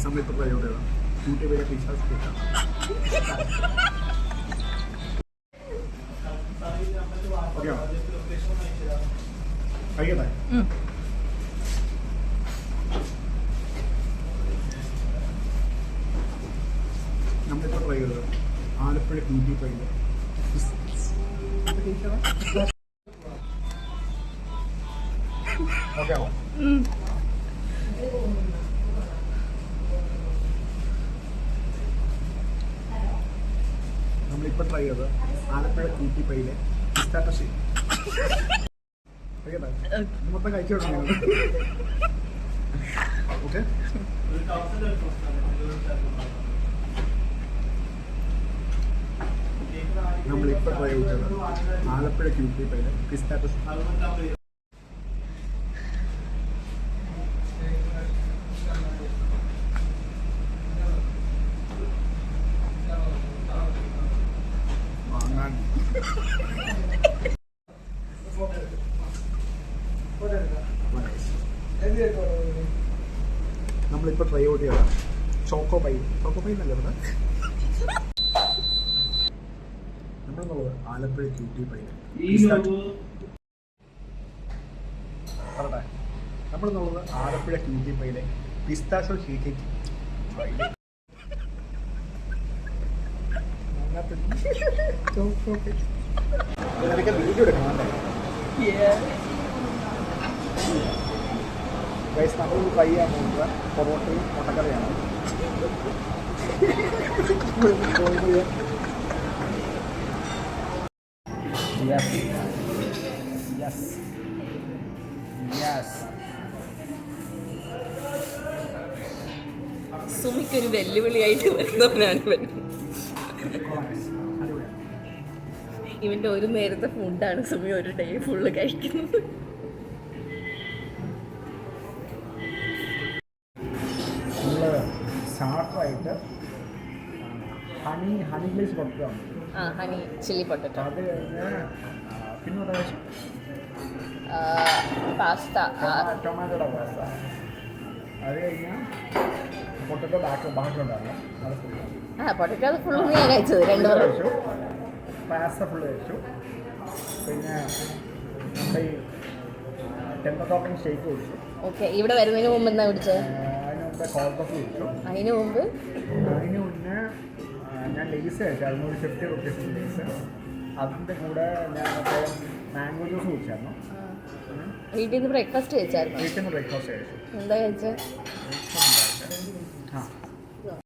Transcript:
സമയത്ത് പ്രയോജനം യൂട്യൂബിലെ പിശാച് കേൾക്കാം. ഓക്കെയോ? കഴിക്കട്ടെ? നമ്മളിപ്പോൾ ട്രൈ ചെയ്തത് ആലപ്പുഴ ക്യൂട്ടി പൈല് ഓക്കെ ആണോ? നമ്മളിപ്പോൾ ട്രൈ ചെയ്തത് ആലപ്പുഴ ക്യൂട്ടി പൈല് പിസ്താട്ടോ ഷേക്ക്. മൊത്തം കഴിച്ചു കൊടുക്കണം. ഓക്കെ, നമ്മളിപ്പോൾ ട്രൈ ചെയ്തത് ആലപ്പുഴ ക്യൂട്ടി പൈല് പിസ്താട്ടോ ഷേക്ക്. നമ്മളിപ്പോൾ ട്രൈ ഔട്ട് ചെയ്യണം ചോക്കോ പൈ എന്നല്ല ഇവിടെ നമ്മളുള്ളത് ആലപ്പുഴ ക്യൂട്ടി പൈ. പറട്ടെ, നമ്മളുള്ളത് ആലപ്പുഴ ക്യൂട്ടി പൈലെ പിസ്താഷോ ഷേക്ക്. ഇതൊക്കെ വീഡിയോ എടുക്കണം അല്ലേ? ഗൈസ്, നമ്മൾ ഫ്രൈ ചെയ്യാൻ പോകുന്നത് പൊറോട്ടയും മുട്ടക്കറിയാണ്. സുമിക്കൊരു വെല്ലുവിളിയായിട്ട് വരുന്നവനാണ് ഇവൻ. ഇവന്റെ ഒരു നേരത്തെ ഫുഡാണ് സുമി ഒരു ഡേ ഫുള്ള് കഴിക്കുന്നത്. സ്റ്റാർട്ടറായിട്ട് honey glaze potato, honey chilli potato, അത് കഴിഞ്ഞ് പിന്നെ പാസ്ത, ടൊമാറ്റോയുടെ പാസ്ത, അത് കഴിഞ്ഞാൽ പൊട്ടറ്റോ ബാക്കിയുണ്ടായിരുന്നു. അത് ഫുള്ള് പൊട്ടറ്റോ അത് ഫുള്ള് ഞാൻ കഴിച്ചത്. 2 കഴിച്ചു, പാസ്ത ഫുള്ള് കഴിച്ചു. പിന്നെ നമ്മുടെ ഈ ടെമ്പർ ടോപ്പിംഗ് ഷേക്ക് കുടിച്ചു. ഓക്കെ, ഇവിടെ വരുന്നതിന് മുമ്പ് എന്താ കുടിച്ചത്? കോൾഡ് കോഫി കുടിച്ചു. അതിന് മുന്നേ ഞാൻ ലേസ് കഴിച്ചായിരുന്നു, ഒരു 50 റുപ്പീസ് ലേസ്. അതിൻ്റെ കൂടെ ഞാൻ മറ്റേ മാംഗോ ജ്യൂസ് കുടിച്ചായിരുന്നു. വീട്ടിൽ നിന്ന് ബ്രേക്ക്ഫാസ്റ്റ് കഴിച്ചായിരുന്നു. വീട്ടിൽ നിന്ന് ബ്രേക്ക്ഫാസ്റ്റ് കഴിച്ചു. എന്താ കഴിച്ചത്? ആ